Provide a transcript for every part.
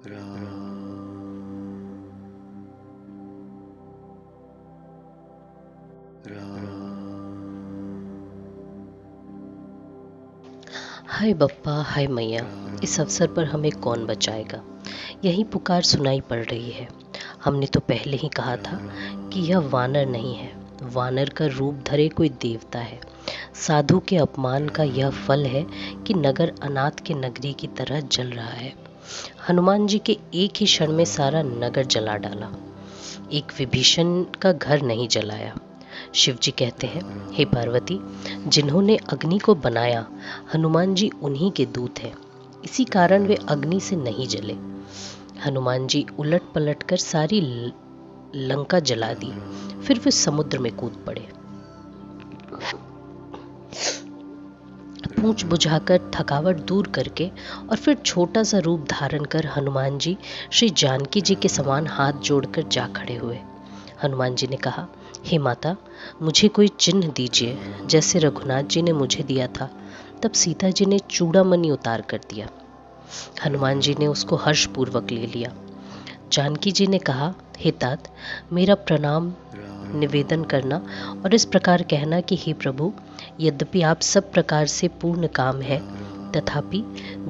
हाय बप्पा, हाय मैया, इस अवसर पर हमें कौन बचाएगा। यही पुकार सुनाई पड़ रही है। हमने तो पहले ही कहा था कि यह वानर नहीं है, वानर का रूप धरे कोई देवता है। साधु के अपमान का यह फल है कि नगर अनाथ के नगरी की तरह जल रहा है। हनुमान जी के एक ही क्षण में सारा नगर जला डाला, एक विभीषण का घर नहीं जलाया। शिव जी कहते हैं, हे पार्वती, जिन्होंने अग्नि को बनाया हनुमान जी उन्हीं के दूत हैं, इसी कारण वे अग्नि से नहीं जले। हनुमान जी उलट पलट कर सारी लंका जला दी, फिर वे समुद्र में कूद पड़े। पूंछ बुझाकर थकावट दूर करके और फिर छोटा सा रूप धारण कर हनुमान जी श्री जानकी जी के समान हाथ जोड़कर जा खड़े हुए। हनुमान जी ने कहा, हे माता, मुझे कोई चिन्ह दीजिए, जैसे रघुनाथ जी ने मुझे दिया था। तब सीता जी ने चूड़ामणि उतार कर दिया। हनुमान जी ने उसको हर्षपूर्वक ले लिया। जानकी जी ने कहा, हे तात, मेरा प्रणाम निवेदन करना और इस प्रकार कहना कि हे प्रभु, यद्यपि आप सब प्रकार से पूर्ण काम है, तथापि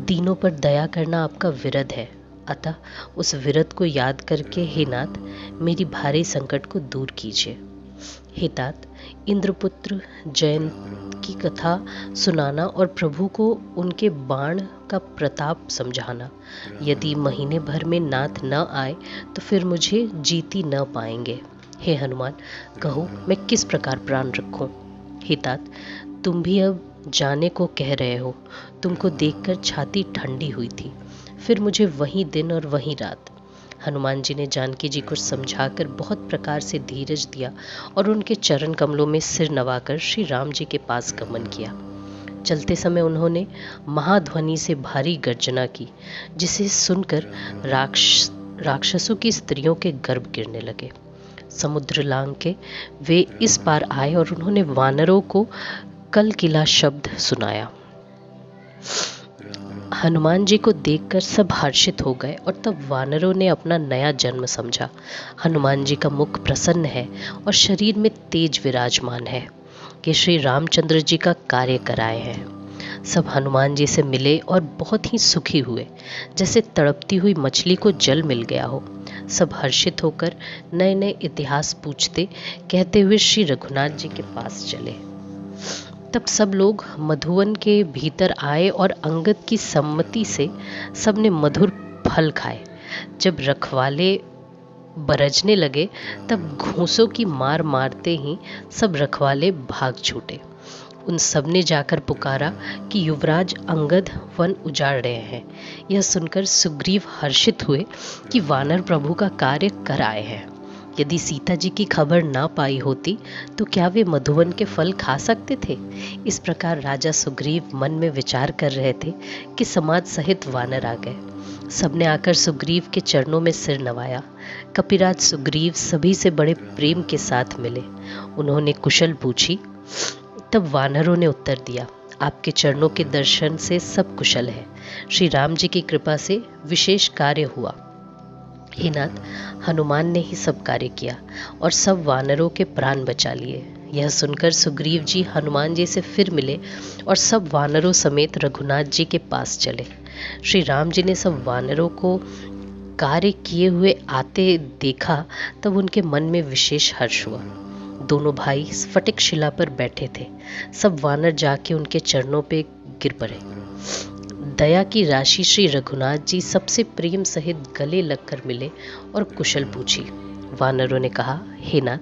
दीनों पर दया करना आपका विरध है। अतः उस विरध को याद करके हे नाथ, मेरी भारी संकट को दूर कीजिए। हे तात, इंद्रपुत्र जयंत की कथा सुनाना और प्रभु को उनके बाण का प्रताप समझाना। यदि महीने भर में नाथ न आए तो फिर मुझे जीती न पाएंगे। हे हनुमान, कहो मैं किस प्रकार प्राण रखूं। हे तात, तुम भी अब जाने को कह रहे हो। तुमको देखकर छाती ठंडी हुई थी, फिर मुझे वही दिन और वही रात। हनुमान जी ने जानकी जी को समझाकर बहुत प्रकार से धीरज दिया और उनके चरण कमलों में सिर नवाकर श्री राम जी के पास गमन किया। चलते समय उन्होंने महाध्वनि से भारी गर्जना की, जिसे सुनकर राक्षसों की स्त्रियों के गर्भ गिरने लगे। समुद्र लांग के वे इस पार आए और उन्होंने वानरों को कलकिला शब्द सुनाया। हनुमान जी को देखकर सब हर्षित हो गए और तब वानरों ने अपना नया जन्म समझा। हनुमान जी का मुख प्रसन्न है और शरीर में तेज विराजमान है कि श्री रामचंद्र जी का कार्य कराए हैं। सब हनुमान जी से मिले और बहुत ही सुखी हुए, जैसे तड़पती हुई मछली को जल मिल गया हो। सब हर्षित होकर नए नए इतिहास पूछते कहते हुए श्री रघुनाथ जी के पास चले। तब सब लोग मधुवन के भीतर आए और अंगद की सम्मति से सबने मधुर फल खाए। जब रखवाले बरजने लगे तब घूंसों की मार मारते ही सब रखवाले भाग छूटे। उन सब ने जाकर पुकारा कि युवराज अंगद वन उजाड़ रहे हैं। यह सुनकर सुग्रीव हर्षित हुए कि वानर प्रभु का कार्य कर आए हैं। यदि सीता जी की खबर ना पाई होती तो क्या वे मधुवन के फल खा सकते थे। इस प्रकार राजा सुग्रीव मन में विचार कर रहे थे कि समाज सहित वानर आ गए। सबने आकर सुग्रीव के चरणों में सिर नवाया। कपिराज सुग्रीव सभी से बड़े प्रेम के साथ मिले। उन्होंने कुशल पूछी। तब वानरों ने उत्तर दिया, आपके चरणों के दर्शन से सब कुशल है। श्री राम जी की कृपा से विशेष कार्य हुआ। हे नाथ, हनुमान ने ही सब कार्य किया और सब वानरों के प्राण बचा लिए। यह सुनकर सुग्रीव जी हनुमान जी से फिर मिले और सब वानरों समेत रघुनाथ जी के पास चले। श्री राम जी ने सब वानरों को कार्य किए हुए आते देखा, तब उनके मन में विशेष हर्ष हुआ। दोनों भाई स्फटिक शिला पर बैठे थे। सब वानर जाके उनके चरणों पे गिर पड़े। दया की राशि श्री रघुनाथ जी सबसे प्रेम सहित गले लगकर मिले और कुशल पूछी। वानरों ने कहा, हे नाथ,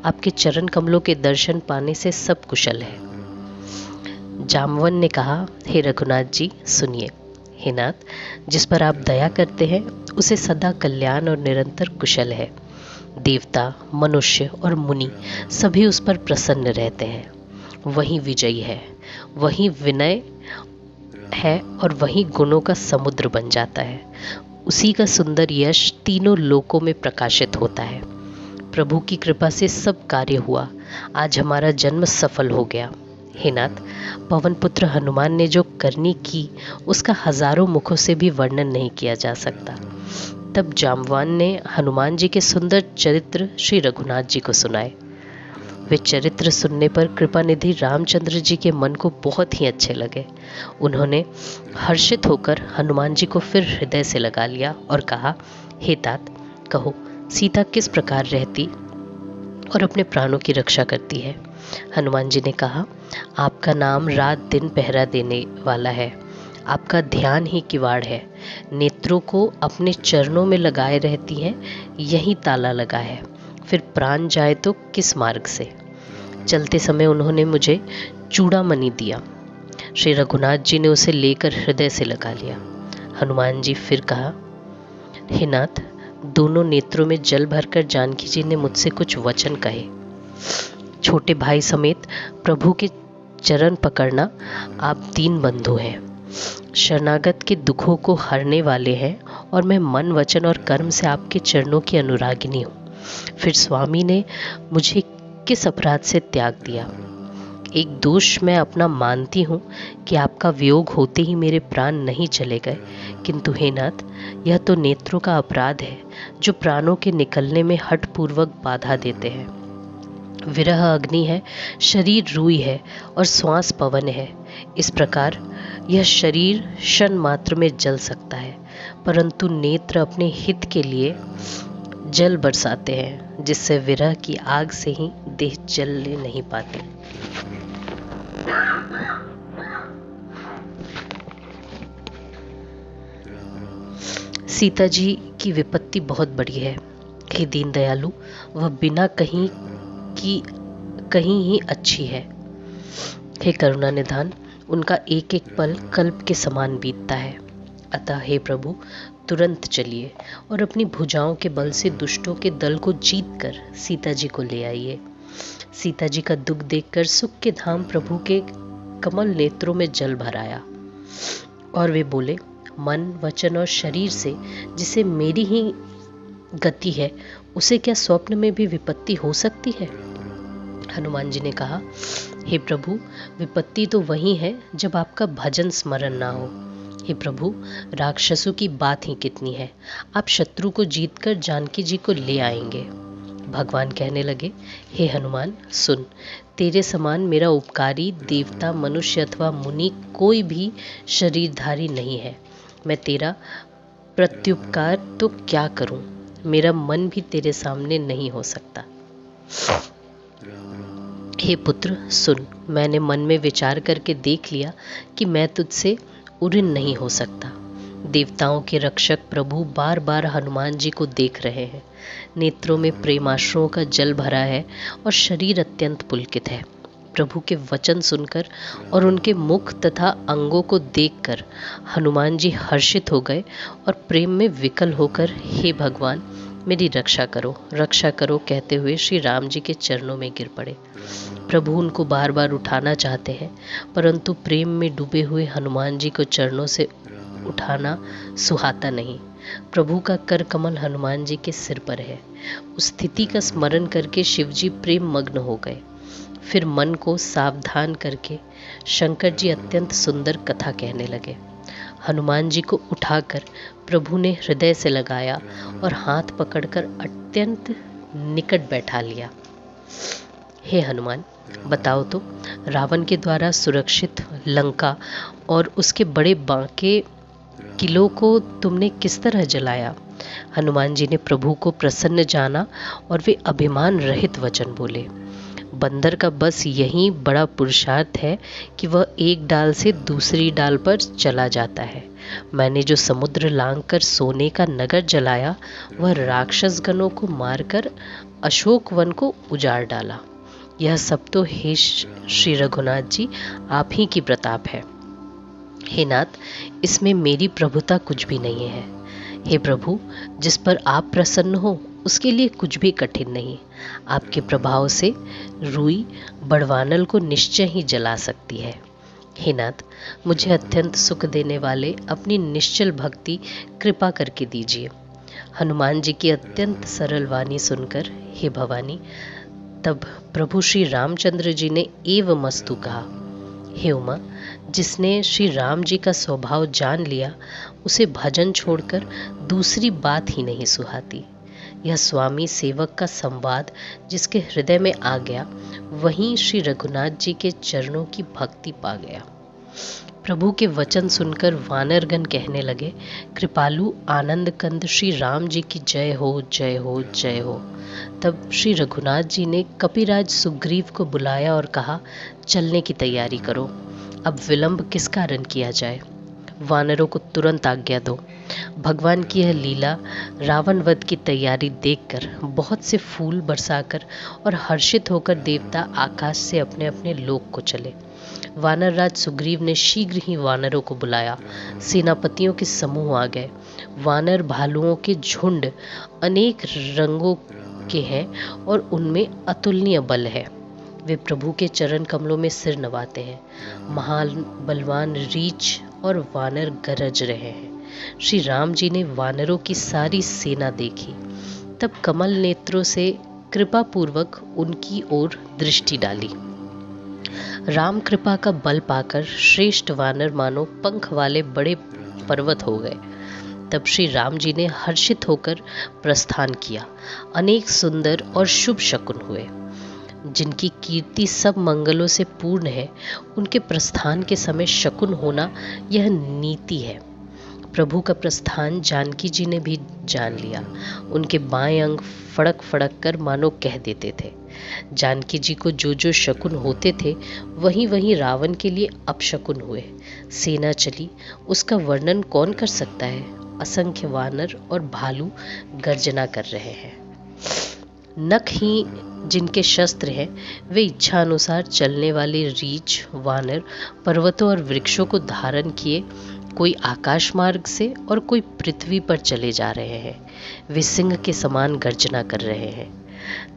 आपके चरण कमलों के दर्शन पाने से सब कुशल है। जामवन ने कहा, हे रघुनाथ जी सुनिए। हे नाथ, जिस पर आप दया करते हैं उसे सदा कल्याण और निरंतर कुशल है। देवता, मनुष्य और मुनि सभी उस पर प्रसन्न रहते हैं। वही विजयी है, वही विनय है और वही गुणों का समुद्र बन जाता है। उसी का सुंदर यश तीनों लोकों में प्रकाशित होता है। प्रभु की कृपा से सब कार्य हुआ। आज हमारा जन्म सफल हो गया। हे नाथ, पवन पुत्र हनुमान ने जो करनी की उसका हजारों मुखों से भी वर्णन नहीं किया जा सकता। तब जाम्बवान ने हनुमान जी के सुंदर चरित्र श्री रघुनाथ जी को सुनाए। वे चरित्र सुनने पर कृपानिधि रामचंद्र जी के मन को बहुत ही अच्छे लगे। उन्होंने हर्षित होकर हनुमान जी को फिर हृदय से लगा लिया और कहा, हे तात, कहो सीता किस प्रकार रहती और अपने प्राणों की रक्षा करती है। हनुमान जी ने कहा, आपका नाम रात दिन पहरा देने वाला है, आपका ध्यान ही किवाड़ है, नेत्रों को अपने चरणों में लगाए रहती हैं, यही ताला लगा है, फिर प्राण जाए तो किस मार्ग से। चलते समय उन्होंने मुझे चूड़ामणि दिया। श्री रघुनाथ जी ने उसे लेकर हृदय से लगा लिया। हनुमान जी फिर कहा, हे नाथ, दोनों नेत्रों में जल भरकर जानकी जी ने मुझसे कुछ वचन कहे। छोटे भाई समेत प्रभु के चरण पकड़ना, आप दीन बंधु हैं, शरणागत के दुखों को हरने वाले हैं और मैं मन वचन और कर्म से आपके चरणों की अनुरागिनी हूँ। फिर स्वामी ने मुझे किस अपराध से त्याग दिया। एक दोष मैं अपना मानती हूँ कि आपका वियोग होते ही मेरे प्राण नहीं चले गए, किंतु हे नाथ, यह तो नेत्रों का अपराध है जो प्राणों के निकलने में हठपूर्वक बाधा देते हैं। विरह अग्नि है, शरीर रूई है और श्वास पवन है। इस प्रकार यह शरीर क्षण मात्र में जल सकता है, परंतु नेत्र अपने हित के लिए जल बरसाते हैं, जिससे विरह की आग से ही देह जलने नहीं पाती। सीता जी की विपत्ति बहुत बड़ी है। हे दीन दयालु, वह बिना कहीं ही अच्छी है। हे करुणा निधान, उनका एक एक पल कल्प के समान बीतता है। अतः हे प्रभु, तुरंत चलिए और अपनी भुजाओं के बल से दुष्टों के दल को जीत कर सीता जी को ले आइए। सीता जी का दुख देखकर सुख के धाम प्रभु के कमल नेत्रों में जल भर आया और वे बोले, मन वचन और शरीर से जिसे मेरी ही गति है, उसे क्या स्वप्न में भी विपत्ति हो सकती है। हनुमान जी ने कहा, हे प्रभु, विपत्ति तो वही है जब आपका भजन स्मरण ना हो। हे प्रभु, राक्षसों की बात ही कितनी है, आप शत्रु को जीतकर जानकी जी को ले आएंगे। भगवान कहने लगे, हे हनुमान, सुन, तेरे समान मेरा उपकारी देवता, मनुष्य अथवा मुनि कोई भी शरीरधारी नहीं है। मैं तेरा प्रत्युपकार तो क्या करूं, मेरा मन भी तेरे सामने नहीं हो सकता। हे पुत्र, सुन, मैंने मन में विचार करके देख लिया कि मैं तुझसे उऋण नहीं हो सकता। देवताओं के रक्षक प्रभु बार बार हनुमान जी को देख रहे हैं। नेत्रों में प्रेमाश्रुओं का जल भरा है और शरीर अत्यंत पुलकित है। प्रभु के वचन सुनकर और उनके मुख तथा अंगों को देखकर हनुमान जी हर्षित हो गए और प्रेम में विकल होकर, हे भगवान, मेरी रक्षा करो कहते हुए श्री राम जी के चरणों में गिर पड़े। प्रभु उनको बार बार उठाना चाहते हैं, परंतु प्रेम में डूबे हुए हनुमान जी को चरणों से उठाना सुहाता नहीं। प्रभु का कर कमल हनुमान जी के सिर पर है। उस स्थिति का स्मरण करके शिवजी प्रेम मग्न हो गए। फिर मन को सावधान करके शंकर जी अत्यंत सुंदर कथा कहने लगे। हनुमान जी को उठाकर प्रभु ने हृदय से लगाया और हाथ पकड़कर अत्यंत निकट बैठा लिया। हे हनुमान, बताओ तो, रावण के द्वारा सुरक्षित लंका और उसके बड़े बांके किलों को तुमने किस तरह जलाया। हनुमान जी ने प्रभु को प्रसन्न जाना और वे अभिमान रहित वचन बोले। बंदर का बस यही बड़ा पुरुषार्थ है कि वह एक डाल से दूसरी डाल पर चला जाता है। मैंने जो समुद्र लांघकर सोने का नगर जलाया, वह राक्षस गणों को मारकर अशोक वन को उजाड़ डाला। यह सब तो हे श्री रघुनाथ जी, आप ही की प्रताप है। हे नाथ, इसमें मेरी प्रभुता कुछ भी नहीं है। हे प्रभु, जिस पर आप प्रसन्न हो उसके लिए कुछ भी कठिन नहीं। आपके प्रभाव से रुई बड़वानल को निश्चय ही जला सकती है। हे नाथ, मुझे अत्यंत सुख देने वाले अपनी निश्चल भक्ति कृपा करके दीजिए। हनुमान जी की अत्यंत सरल वाणी सुनकर, हे भवानी, तब प्रभु श्री रामचंद्र जी ने एवमस्तु कहा। हे उमा, जिसने श्री राम जी का स्वभाव जान लिया, उसे भजन छोड़कर दूसरी बात ही नहीं सुहाती। यह स्वामी सेवक का संवाद जिसके हृदय में आ गया, वहीं श्री रघुनाथ जी के चरणों की भक्ति पा गया। प्रभु के वचन सुनकर वानरगण कहने लगे, कृपालु आनंद कंद श्री राम जी की जय हो, जय हो, जय हो। तब श्री रघुनाथ जी ने कपिराज सुग्रीव को बुलाया और कहा, चलने की तैयारी करो, अब विलंब किस कारण किया जाए। वानरों को तुरंत आज्ञा दो। भगवान की यह लीला रावण वध की तैयारी देखकर बहुत से फूल बरसाकर और हर्षित होकर देवता आकाश से अपने अपने लोक को चले। वानर राज सुग्रीव ने शीघ्र ही वानरों को बुलाया। सेनापतियों के समूह आ गए। वानर भालुओं के झुंड अनेक रंगों के हैं और उनमें अतुलनीय बल है। वे प्रभु के चरण कमलों में सिर नवाते हैं। महान बलवान रीछ और वानर गरज रहे हैं। श्री राम जी ने वानरों की सारी सेना देखी, तब कमल नेत्रों से कृपा पूर्वक उनकी ओर दृष्टि डाली। राम कृपा का बल पाकर श्रेष्ठ वानर मानो पंख वाले बड़े पर्वत हो गए। तब श्री राम जी ने हर्षित होकर प्रस्थान किया। अनेक सुंदर और शुभ शकुन हुए। जिनकी कीर्ति सब मंगलों से पूर्ण है, उनके प्रस्थान के समय शकुन होना यह नीति है। प्रभु का प्रस्थान जानकी जी ने भी जान लिया। उनके बाएं अंग फड़क फड़क कर मानो कह देते थे। जानकी जी को जो जो शकुन होते थे, वहीं वहीं रावण के लिए अपशकुन हुए। सेना चली, उसका वर्णन कौन कर सकता है। असंख्य वानर और भालू गर्जना कर रहे हैं। नख ही जिनके शस्त्र हैं, वे इच्छा अनुसार चलने वाले रीछ वानर पर्वतों और वृक्षों को धारण किए कोई आकाश मार्ग से और कोई पृथ्वी पर चले जा रहे हैं। वे सिंह के समान गर्जना कर रहे हैं।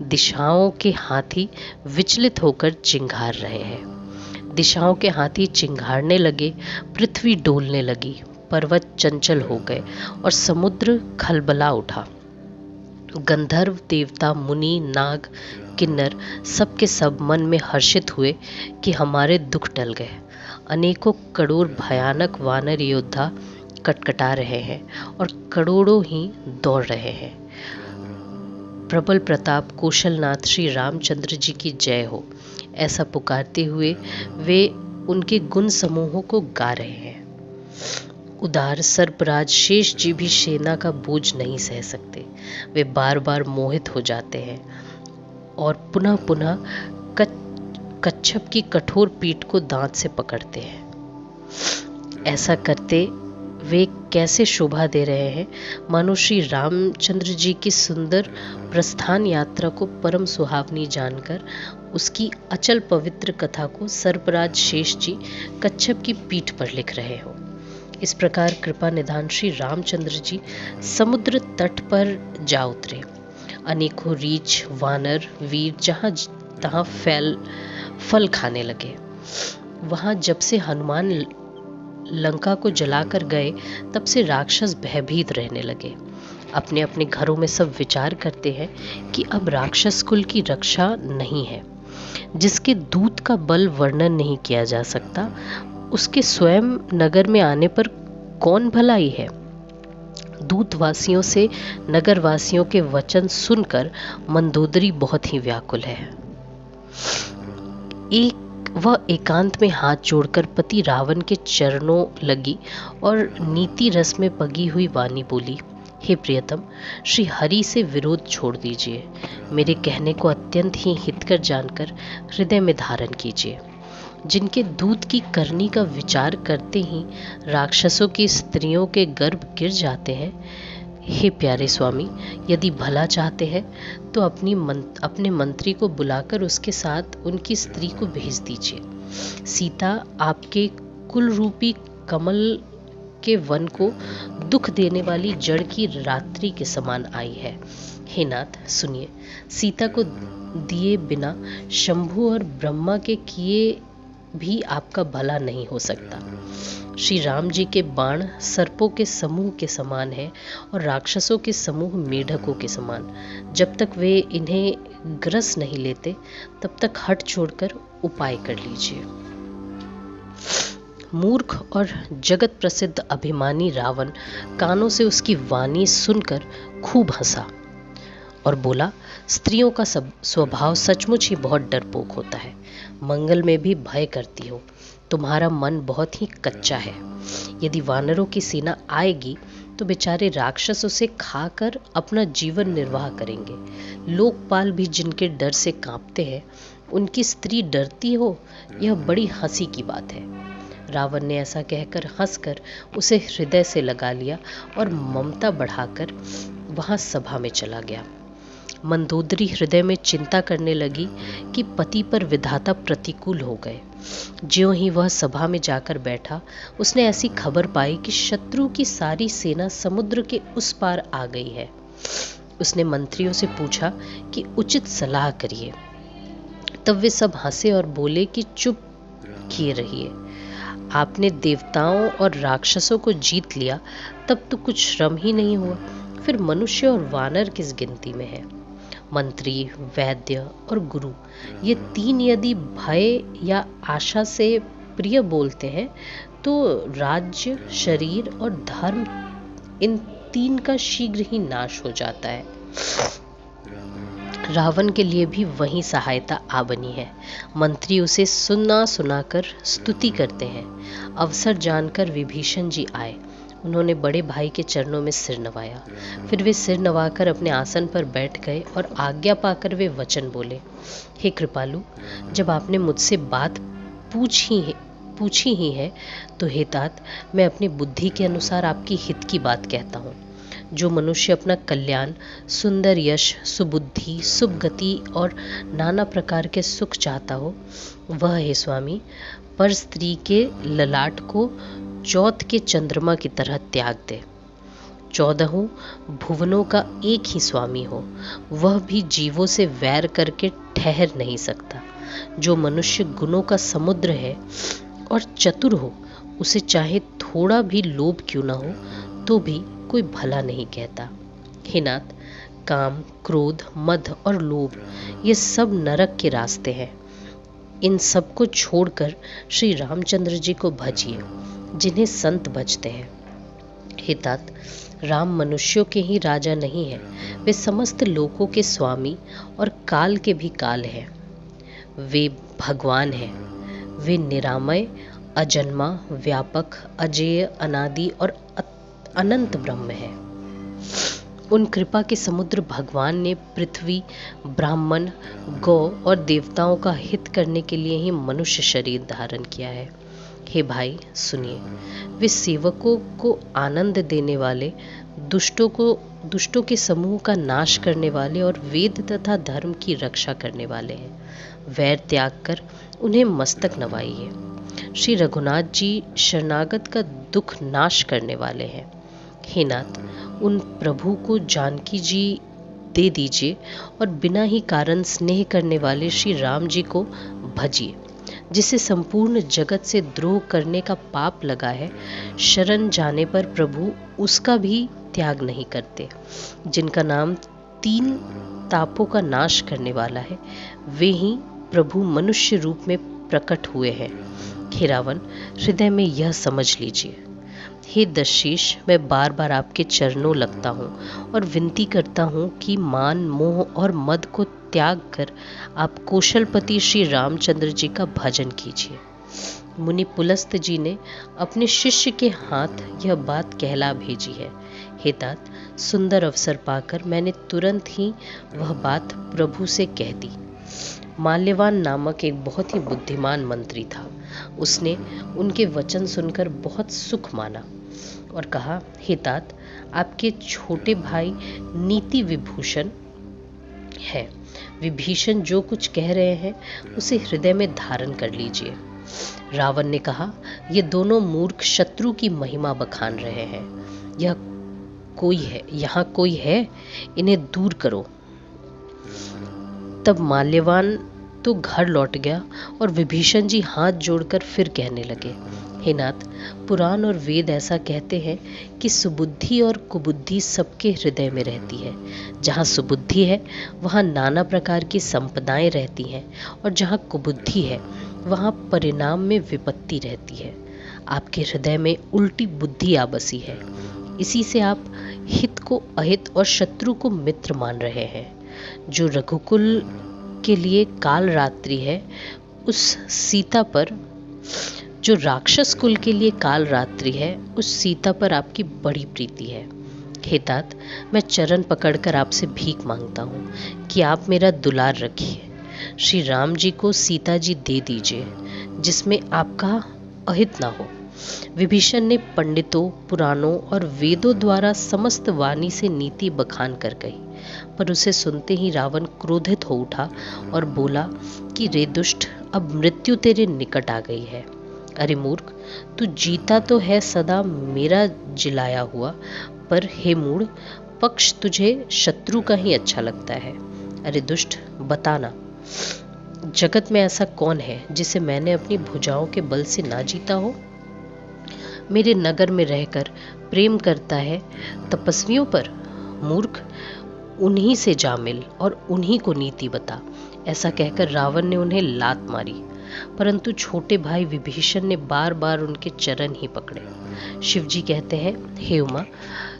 दिशाओं के हाथी विचलित होकर चिंघार रहे हैं। दिशाओं के हाथी चिंघारने लगे, पृथ्वी डोलने लगी, पर्वत चंचल हो गए और समुद्र खलबला उठा। गंधर्व देवता मुनि नाग किन्नर सबके सब मन में हर्षित हुए कि हमारे दुख टल गए। अनेकों करोड़ भयानक वानर योद्धा कटकटा रहे हैं और करोड़ों ही दौड़ रहे हैं। प्रबल प्रताप कौशलनाथ श्री रामचंद्र जी की जय हो, ऐसा पुकारते हुए वे उनके गुण समूहों को गा रहे हैं। उदार सर्पराज शेष जी भी सेना का बोझ नहीं सह सकते। वे बार बार मोहित हो जाते हैं और पुनः पुनः कच्छप की कठोर पीठ को दांत से पकड़ते हैं। ऐसा करते वे कैसे शोभा दे रहे हैं, मानो श्री रामचंद्र जी की सुंदर प्रस्थान यात्रा को परम सुहावनी जानकर उसकी अचल पवित्र कथा को सर्पराज शेष जी कच्छप की पीठ पर लिख रहे हो। इस प्रकार कृपा निधान श्री रामचंद्र जी समुद्र तट पर जा उतरे। अनेकों रीछ वानर वीर जहाँ तहाँ फल खाने लगे। वहाँ जब से हनुमान लंका को जलाकर गए, तब से राक्षस भयभीत रहने लगे। अपने अपने घरों में सब विचार करते हैं कि अब राक्षस कुल की रक्षा नहीं है। जिसके दूत का बल वर्णन नहीं किया जा सकता, उसके स्वयं नगर में आने पर कौन भलाई है। दूतवासियों से नगरवासियों के वचन सुनकर मंदोदरी बहुत ही व्याकुल है। वह एकांत में हाथ जोड़कर पति रावण के चरणों लगी और नीति रस में पगी हुई वाणी बोली, हे प्रियतम, श्री हरि से विरोध छोड़ दीजिए। मेरे कहने को अत्यंत ही हितकर जानकर हृदय में धारण कीजिए। जिनके दूत की करनी का विचार करते ही राक्षसों की स्त्रियों के गर्भ गिर जाते हैं, हे प्यारे स्वामी, यदि भला चाहते हैं तो अपने मंत्री को बुलाकर उसके साथ उनकी स्त्री को भेज दीजिए। सीता आपके कुल रूपी कमल के वन को दुख देने वाली जड़ की रात्रि के समान आई है। हे नाथ सुनिए, सीता को दिए बिना शंभु और ब्रह्मा के किए भी आपका भला नहीं हो सकता। श्री राम जी के बाण सर्पों के समूह के समान है और राक्षसों के समूह मेढकों के समान। जब तक वे इन्हें ग्रस नहीं लेते, तब तक हट छोड़कर उपाय कर लीजिए। मूर्ख और जगत प्रसिद्ध अभिमानी रावण कानों से उसकी वाणी सुनकर खूब हंसा और बोला, स्त्रियों का सब स्वभाव सचमुच ही बहुत डरपोक होता है। मंगल में भी भय करती हो। तुम्हारा मन बहुत ही कच्चा है। यदि वानरों की सेना आएगी तो बेचारे राक्षस उसे खाकर अपना जीवन निर्वाह करेंगे। लोकपाल भी जिनके डर से कांपते हैं, उनकी स्त्री डरती हो, यह बड़ी हंसी की बात है। रावण ने ऐसा कहकर हंसकर उसे हृदय से लगा लिया और ममता बढ़ाकर वहां सभा में चला गया। मंदोदरी हृदय में चिंता करने लगी कि पति पर विधाता प्रतिकूल हो गए। ज्यों ही वह सभा में जाकर बैठा, उसने ऐसी खबर पाई कि शत्रु की सारी सेना समुद्र के उस पार आ गई है। उसने मंत्रियों से पूछा कि उचित सलाह करिए। तब वे सब हंसे और बोले कि चुप किए रहिए। आपने देवताओं और राक्षसों को जीत लिया, तब तो कुछ श्रम ही नहीं हुआ, फिर मनुष्य और वानर किस गिनती में है। मंत्री, वैद्य और गुरु, ये तीन यदि भय या आशा से प्रिय बोलते हैं तो राज्य, शरीर और धर्म, इन तीन का शीघ्र ही नाश हो जाता है। रावण के लिए भी वही सहायता आ बनी है। मंत्री उसे सुना सुनाकर स्तुति करते हैं। अवसर जानकर विभीषण जी आए। उन्होंने बड़े भाई के चरणों में सिर नवाया। फिर वे सिर नवाकर अपने आसन पर बैठ गए और आज्ञा पाकर वे वचन बोले, हे कृपालु, जब आपने मुझसे बात पूछी ही है तो हे तात, मैं अपनी बुद्धि के अनुसार आपकी हित की बात कहता हूँ। जो मनुष्य अपना कल्याण, सुंदर यश, सुबुद्धि, शुभ गति और नाना प्रकार के सुख चाहता हो, वह हे स्वामी, पर स्त्री के ललाट को चौथ के चंद्रमा की तरह त्याग दे। 14 भुवनों का एक ही स्वामी हो, वह भी जीवों से वैर करके ठहर नहीं सकता। जो मनुष्य गुणों का समुद्र है और चतुर हो, उसे चाहे थोड़ा भी लोभ क्यों ना हो तो भी कोई भला नहीं कहता। हे नाथ, काम, क्रोध, मद और लोभ, ये सब नरक के रास्ते हैं। इन सब को छोड़कर श्री रामचंद्र जी को भजिए, जिन्हें संत भजते हैं। हे तात, राम मनुष्यों के ही राजा नहीं है, वे समस्त लोकों के स्वामी और काल के भी काल हैं। वे भगवान हैं। वे निरामय, अजन्मा, व्यापक, अजेय, अनादि और अनंत ब्रह्म है। उन कृपा के समुद्र भगवान ने पृथ्वी, ब्राह्मण, गौ और देवताओं का हित करने के लिए ही मनुष्य शरीर धारण किया है। हे भाई सुनिए, वे सेवकों को आनंद देने वाले, दुष्टों के समूह का नाश करने वाले और वेद तथा धर्म की रक्षा करने वाले हैं। वैर त्याग कर उन्हें मस्तक नवाइए। श्री रघुनाथ जी शरणागत का दुख नाश करने वाले हैं। हे नाथ, उन प्रभु को जानकी जी दे दीजिए और बिना ही कारण स्नेह करने वाले श्री राम जी को भजिए। जिसे संपूर्ण जगत से द्रोह करने का पाप लगा है, शरण जाने पर प्रभु उसका भी त्याग नहीं करते। जिनका नाम 3 तापों का नाश करने वाला है, वे ही प्रभु मनुष्य रूप में प्रकट हुए हैं। हे रावण, हृदय में यह समझ लीजिए। हे दशशीष, मैं बार बार आपके चरणों लगता हूँ और विनती करता हूँ कि मान, मोह और मद को त्याग कर आप कौशलपति श्री रामचंद्र जी का भजन कीजिए। मुनि पुलस्त जी ने अपने शिष्य के हाथ यह बात कहला भेजी है। हे तात, सुंदर अवसर पाकर मैंने तुरंत ही वह बात प्रभु से कह दी। माल्यवान नामक एक बहुत ही बुद्धिमान मंत्री था। उसने उनके वचन सुनकर बहुत सुख माना और कहा, हे तात, आपके छोटे भाई नीति विभूषण है। विभीषण जो कुछ कह रहे हैं उसे हृदय में धारण कर लीजिए। रावण ने कहा, ये दोनों मूर्ख शत्रु की महिमा बखान रहे हैं। यहाँ कोई है, इन्हें दूर करो। तब माल्यवान तो घर लौट गया और विभीषण जी हाथ जोड़कर फिर कहने लगे, हे नाथ, पुराण और वेद ऐसा कहते हैं कि सुबुद्धि और कुबुद्धि सबके हृदय में रहती है। जहाँ सुबुद्धि है वहाँ नाना प्रकार की संपदाएं रहती हैं और जहाँ कुबुद्धि है वहाँ परिणाम में विपत्ति रहती है। आपके हृदय में उल्टी बुद्धि आ बसी है। इसी से आप हित को अहित और शत्रु को मित्र मान रहे हैं। जो रघुकुल के लिए काल रात्रि है, उस सीता पर, जो राक्षस कुल के लिए काल रात्रि है, उस सीता पर आपकी बड़ी प्रीति है। हे तात, मैं चरण पकड़कर आपसे भीख मांगता हूँ कि आप मेरा दुलार रखिए। श्री राम जी को सीता जी दे दीजिए, जिसमें आपका अहित ना हो। विभीषण ने पंडितों, पुराणों और वेदों द्वारा समस्त वाणी से नीति बखान कर कही, पर उसे सुनते ही रावण क्रोधित हो उठा और बोला कि रे दुष्ट, अब मृत्यु तेरे निकट आ गई है। अरे मूर्ख, तू जीता तो है सदा मेरा जिलाया हुआ, पर हे मूढ़, पक्ष तुझे शत्रु का ही अच्छा लगता है। अरे दुष्ट, बताना, जगत में ऐसा कौन है जिसे मैंने अपनी भुजाओं के बल से ना जीता हो? मेरे नगर में रहकर प्रेम करता है तपस्वियों पर? मूर्ख, उन्हीं से जा मिल और उन्हीं को नीति बता। ऐसा कहकर रावण ने उन्हें लात मारी, परंतु छोटे भाई विभीषण ने बार बार उनके चरण ही पकड़े। शिवजी कहते हैं, हे उमा,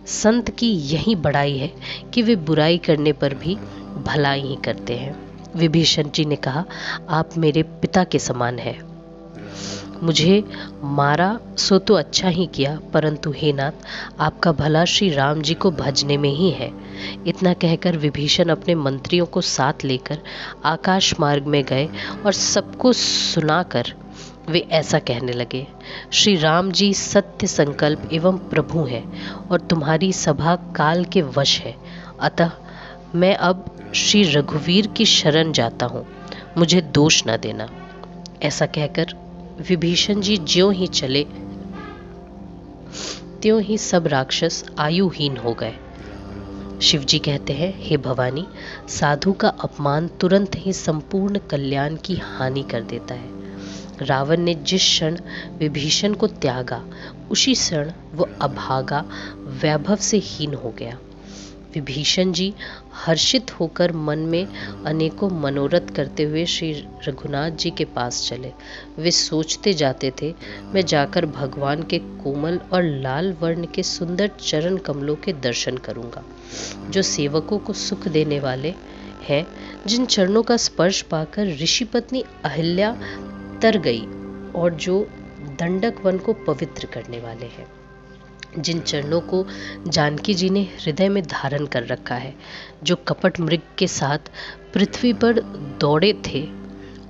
संत की यही बड़ाई है कि वे बुराई करने पर भी भलाई ही करते हैं। विभीषण जी ने कहा, आप मेरे पिता के समान हैं। मुझे मारा सो तो अच्छा ही किया, परंतु हे नाथ, आपका भला श्री राम जी को भजने में ही है। इतना कहकर विभीषण अपने मंत्रियों को साथ लेकर आकाश मार्ग में गए और सबको सुनाकर वे ऐसा कहने लगे, श्री राम जी सत्य संकल्प एवं प्रभु हैं और तुम्हारी सभा काल के वश है। अतः मैं अब श्री रघुवीर की शरण जाता हूँ, मुझे दोष न देना। ऐसा कहकर विभीषण जी ज्यों ही चले त्यों ही सब राक्षस आयुहीन हो गए। शिवजी कहते हैं, हे भवानी, साधु का अपमान तुरंत ही संपूर्ण कल्याण की हानि कर देता है। रावण ने जिस क्षण विभीषण को त्यागा, उसी क्षण वो अभागा वैभव से हीन हो गया। विभीषण जी हर्षित होकर मन में अनेकों मनोरथ करते हुए श्री रघुनाथ जी के पास चले। वे सोचते जाते थे, मैं जाकर भगवान के कोमल और लाल वर्ण के सुंदर चरण कमलों के दर्शन करूंगा, जो सेवकों को सुख देने वाले हैं, जिन चरणों का स्पर्श पाकर ऋषि पत्नी अहिल्या तर गई और जो दंडक वन को पवित्र करने वाले हैं, जिन चरणों को जानकी जी ने हृदय में धारण कर रखा है, जो कपट मृग के साथ पृथ्वी पर दौड़े थे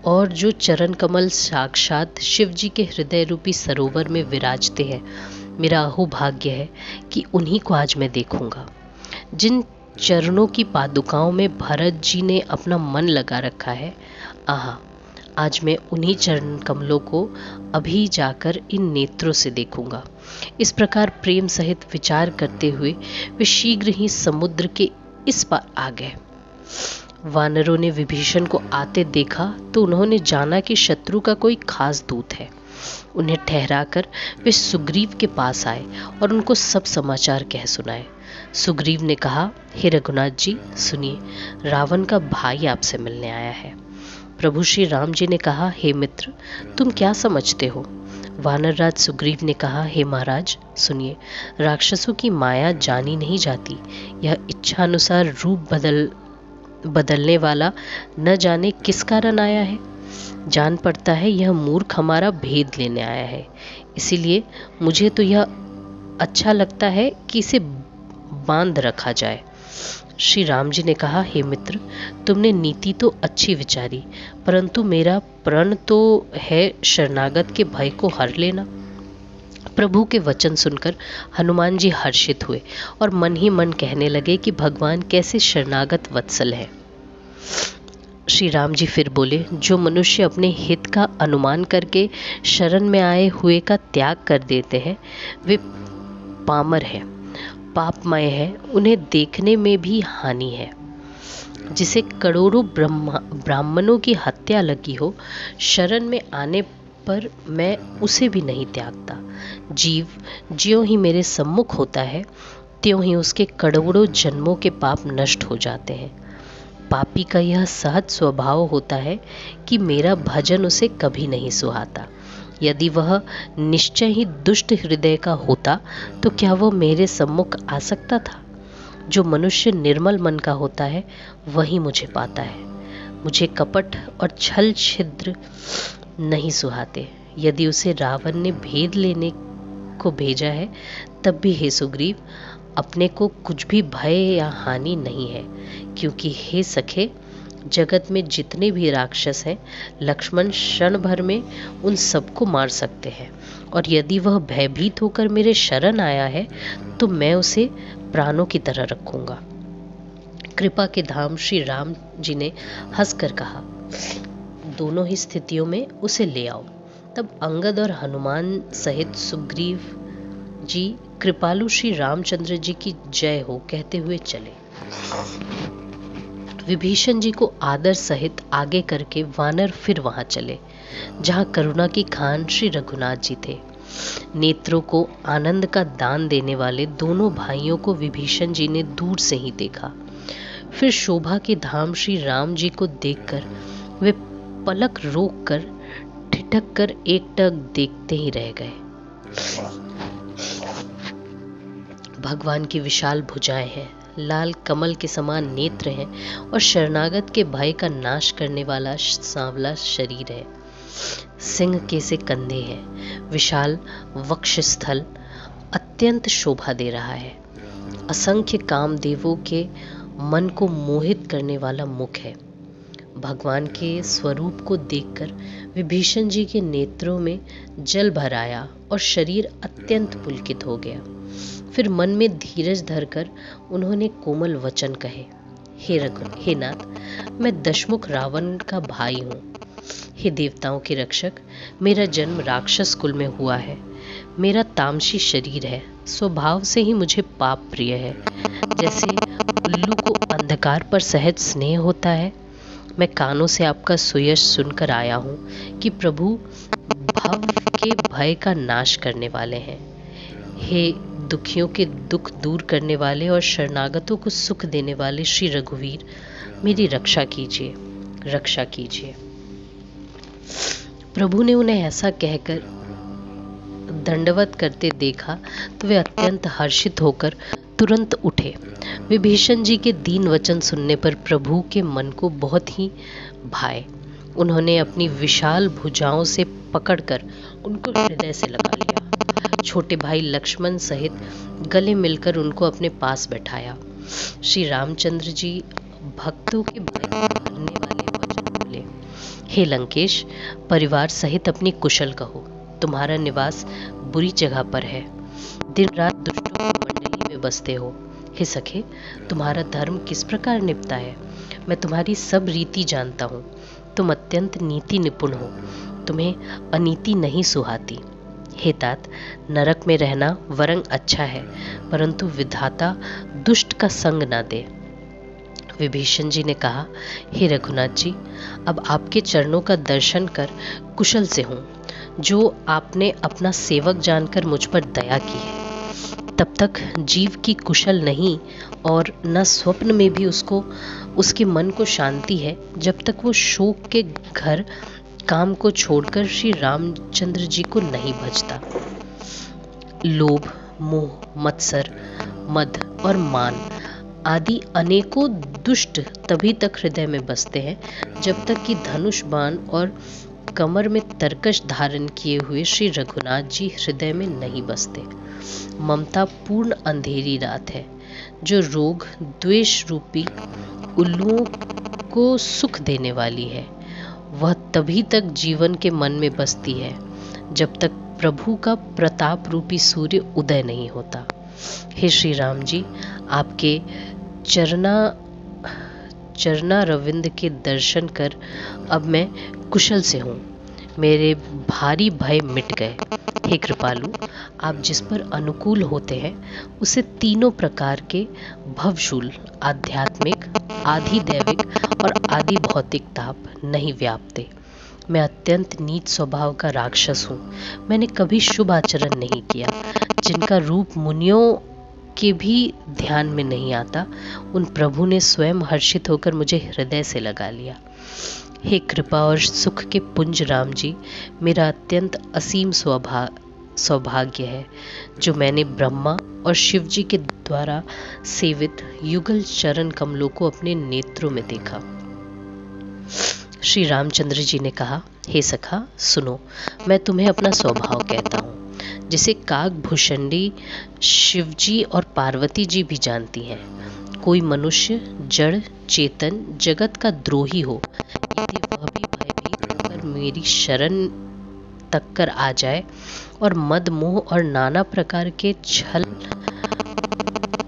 और जो चरण कमल साक्षात शिव जी के हृदय रूपी सरोवर में विराजते हैं। मेरा अहोभाग्य है कि उन्हीं को आज मैं देखूंगा। जिन चरणों की पादुकाओं में भरत जी ने अपना मन लगा रखा है, आहा, आज मैं उन्हीं चरण कमलों को अभी जाकर इन नेत्रों से देखूंगा। इस प्रकार प्रेम सहित विचार करते हुए वे शीघ्र ही समुद्र के इस पार आ गए। वानरों ने विभीषण को आते देखा तो उन्होंने जाना कि शत्रु का कोई खास दूत है। उन्हें ठहराकर वे सुग्रीव के पास आए और उनको सब समाचार कह सुनाए। सुग्रीव ने कहा, हे रघुनाथ जी, सुनिए, रावण का भाई आपसे मिलने आया है। प्रभु श्री राम जी ने कहा, हे मित्र, तुम क्या समझते हो? वानरराज सुग्रीव ने कहा, हे महाराज, सुनिए, राक्षसों की माया जानी नहीं जाती। यह इच्छा अनुसार रूप बदलने वाला न जाने किस कारण आया है। जान पड़ता है यह मूर्ख हमारा भेद लेने आया है। इसीलिए मुझे तो यह अच्छा लगता है कि इसे बांध रखा जाए। श्री राम जी ने कहा, हे मित्र, तुमने नीति तो अच्छी विचारी, परंतु मेरा प्रण तो है शरणागत के भय को हर लेना। प्रभु के वचन सुनकर हनुमान जी हर्षित हुए और मन ही मन कहने लगे कि भगवान कैसे शरणागत वत्सल है। श्री राम जी फिर बोले, जो मनुष्य अपने हित का अनुमान करके शरण में आए हुए का त्याग कर देते हैं, वे पामर है, पापमय है, उन्हें देखने में भी हानि है। जिसे करोड़ों ब्राह्मणों की हत्या लगी हो, शरण में आने पर मैं उसे भी नहीं त्यागता। जीव ज्यों ही मेरे सम्मुख होता है, त्यों ही उसके करोड़ों जन्मों के पाप नष्ट हो जाते हैं। पापी का यह सहज स्वभाव होता है कि मेरा भजन उसे कभी नहीं सुहाता। यदि वह निश्चय ही दुष्ट हृदय का होता तो क्या वह मेरे सम्मुख आ सकता था? जो मनुष्य निर्मल मन का होता है वही मुझे पाता है। मुझे कपट और छल छिद्र नहीं सुहाते। यदि उसे रावण ने भेद लेने को भेजा है तब भी हे सुग्रीव, अपने को कुछ भी भय या हानि नहीं है, क्योंकि हे सखे, जगत में जितने भी राक्षस हैं लक्ष्मण क्षण भर में उन सबको मार सकते हैं, और यदि वह भयभीत होकर मेरे शरण आया है तो मैं उसे प्राणों की तरह रखूंगा। कृपा के धाम श्री राम जी ने हंसकर कहा, दोनों ही स्थितियों में उसे ले आओ। तब अंगद और हनुमान सहित सुग्रीव जी कृपालु श्री रामचंद्र जी की जय हो कहते हुए चले। विभीषण जी को आदर सहित आगे करके वानर फिर वहां चले जहां करुणा की खान श्री रघुनाथ जी थे। नेत्रों को आनंद का दान देने वाले दोनों भाइयों को विभीषण जी ने दूर से ही देखा। फिर शोभा के धाम श्री राम जी को देखकर वे पलक रोक कर ठिठक कर एकटक देखते ही रह गए। भगवान की विशाल भुजाएं हैं, लाल कमल के समान नेत्र हैं और शरणागत के भय का नाश करने वाला सांवला शरीर है। सिंह के से कंधे हैं, विशाल वक्षस्थल अत्यंत शोभा दे रहा है। असंख्य कामदेवों के मन को मोहित करने वाला मुख है। भगवान के स्वरूप को देखकर विभीषण जी के नेत्रों में जल भर आया और शरीर अत्यंत पुलकित हो गया। फिर मन में धीरज धरकर उन्होंने कोमल वचन कहे, हे नाथ, मैं दशमुख रावण का भाई हूँ। हे देवताओं के रक्षक, मेरा जन्म राक्षस कुल में हुआ है। मेरा तामसी शरीर है, स्वभाव से ही मुझे पाप प्रिय है। जैसे उल्लू को अंधकार पर सहज स्नेह होता है, मैं कानों से आपका सुयश सुनकर आया हूँ कि प्रभु भव के भय का नाश करने वाले हैं। हे दुखियों के दुख दूर करने वाले और शरणागतों को सुख देने वाले श्री रघुवीर, मेरी रक्षा कीजिए, रक्षा कीजिए। प्रभु ने उन्हें ऐसा कहकर दंडवत करते देखा तो वे अत्यंत हर्षित होकर तुरंत उठे। विभीषण जी के दीन वचन सुनने पर प्रभु के मन को बहुत ही भाए। उन्होंने अपनी विशाल भुजाओं से पकड़कर उनको हृदय से लगा लिया। छोटे भाई लक्ष्मण सहित गले मिलकर उनको अपने पास बैठाया। श्री रामचंद्र जी भक्तों के भय भरने वाले वचन बोले, हे लंकेश, परिवार सहित अपनी कुशल कहो। तुम्हारा निवास बुरी जगह पर है, दिन रात दुष्टों की मंडली में बसते हो। हे सखे, तुम्हारा धर्म किस प्रकार निपटा है? मैं तुम्हारी सब रीति जानता हूँ। तुम अत्यंत नीति निपुण हो, तुम्हें अनीति नहीं सुहाती। हे तात, नरक में रहना वरंग अच्छा है, परंतु विधाता दुष्ट का संग ना दे। विभीषण जी ने कहा, हे रघुनाथ जी, अब आपके चरणों का दर्शन कर कुशल से हूँ। जो आपने अपना सेवक जानकर मुझ पर दया की है, तब तक जीव की कुशल नहीं और न स्वप्न में भी उसके मन को शांति है, जब तक वो शोक के घर काम को छोड़कर श्री रामचंद्र जी को नहीं भजता। लोभ, मोह, मत्सर, मद और मान आदि अनेकों दुष्ट तभी तक हृदय में बसते हैं जब तक कि धनुष बाण और कमर में तरकश धारण किए हुए श्री रघुनाथ जी हृदय में नहीं बसते। ममता पूर्ण अंधेरी रात है, जो रोग द्वेष रूपी उल्लुओं को सुख देने वाली है। वह तभी तक जीवन के मन में बसती है जब तक प्रभु का प्रताप रूपी सूर्य उदय नहीं होता। हे श्री राम जी, आपके चरना रविंद के दर्शन कर अब मैं कुशल से हूँ। मेरे भारी भय मिट गए। हे कृपालु, आप जिस पर अनुकूल होते हैं उसे तीनों प्रकार के भवशूल, आध्यात्मिक, आधि दैविक और आदि भौतिक ताप नहीं व्यापते। मैं अत्यंत नीच स्वभाव का राक्षस हूँ। मैंने कभी शुभ आचरण नहीं किया। जिनका रूप मुनियों के भी ध्यान में नहीं आता, उन प्रभु ने स्वयं हर्षित होकर मुझे हृदय से लगा लिया। हे कृपा और सुख के पुंज राम जी, मेरा अत्यंत असीम सौभाग्य है जो मैंने ब्रह्मा और शिव जी के द्वारा सेवित युगल चरण कमलों को अपने नेत्रों में देखा। श्री रामचंद्र जी ने कहा, हे सखा सुनो, मैं तुम्हें अपना स्वभाव कहता हूँ, जिसे काकभूषणी शिवजी और पार्वती जी भी जानती हैं। कोई मनुष्य जड़ चेतन जगत का द्रोही हो, यदि वह भी भयभीत होकर मेरी शरण तक कर आ जाए और मद मोह और नाना प्रकार के छल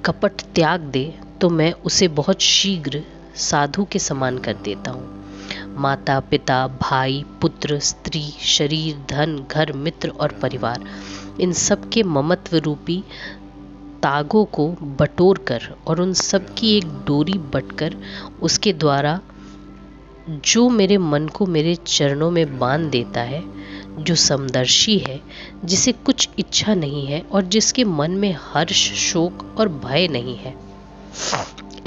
कपट त्याग दे, तो मैं उसे बहुत शीघ्र साधु के समान कर देता हूँ। माता पिता भाई पुत्र स्त्री शरीर धन घर मित्र और परिवार, इन सब के ममत्व रूपी तागों को बटोर कर और उन सब की एक डोरी बटकर उसके द्वारा जो मेरे मन को मेरे चरणों में बांध देता है, जो समदर्शी है, जिसे कुछ इच्छा नहीं है और जिसके मन में हर्ष शोक और भय नहीं है,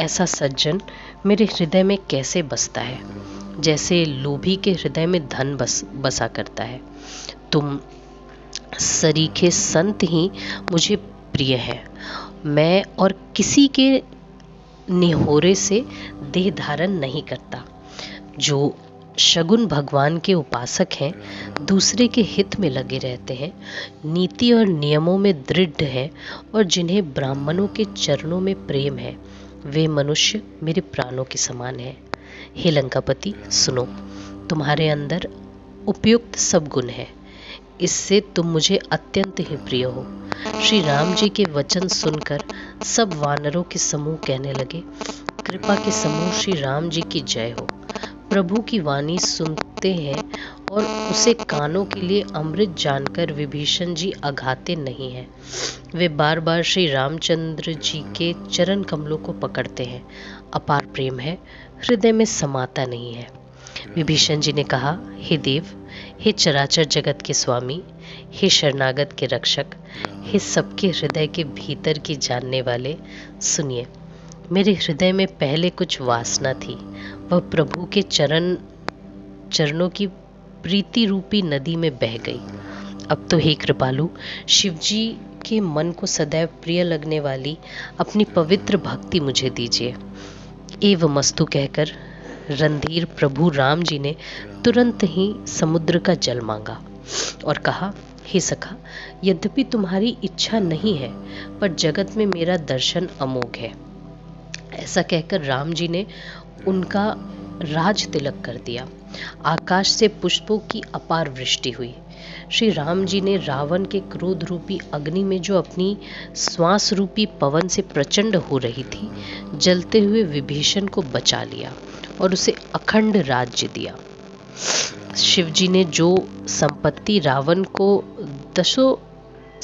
ऐसा सज्जन मेरे हृदय में कैसे बसता है, जैसे लोभी के हृदय में धन बसा करता है। तुम सरीखे संत ही मुझे प्रिय है। मैं और किसी के निहोरे से देह धारण नहीं करता। जो शगुन भगवान के उपासक हैं, दूसरे के हित में लगे रहते हैं, नीति और नियमों में दृढ़ हैं और जिन्हें ब्राह्मणों के चरणों में प्रेम है, वे मनुष्य मेरे प्राणों के समान हैं। हे लंकापति सुनो, तुम्हारे अंदर उपयुक्त सब गुण हैं, इससे तुम मुझे अत्यंत ही प्रिय हो। श्री राम जी के वचन सुनकर सब वानरों के समूह कहने लगे, कृपा के समूह श्री राम जी की जय हो। प्रभु की वाणी सुनते हैं और उसे कानों के लिए अमृत जानकर विभीषण जी अघाते नहीं हैं। वे बार बार श्री रामचंद्र जी के चरण कमलों को पकड़ते हैं। अपार प्रेम है, हृदय में समाता नहीं है। विभीषण जी ने कहा, हे देव, हे चराचर जगत के स्वामी, हे शरणागत के रक्षक, हे सबके हृदय के भीतर की जानने वाले, सुनिए। मेरे हृदय में पहले कुछ वासना थी, वह प्रभु के चरणों की प्रीति रूपी नदी में बह गई। अब तो हे कृपालु, शिवजी के मन को सदैव प्रिय लगने वाली अपनी पवित्र भक्ति मुझे दीजिए। एवमस्तु कहकर रणधीर प्रभु राम जी ने तुरंत ही समुद्र का जल मांगा और कहा, हे सखा, यद्यपि तुम्हारी इच्छा नहीं है, पर जगत में मेरा दर्शन अमोघ है। ऐसा कहकर राम जी ने उनका राज तिलक कर दिया। आकाश से पुष्पों की अपार वृष्टि हुई। श्री राम जी ने रावण के क्रोध रूपी अग्नि में जो अपनी श्वास रूपी पवन से प्रचंड हो रही थी, जलते हुए विभीषण को बचा लिया और उसे अखंड राज्य दिया। शिवजी ने जो संपत्ति रावण को 10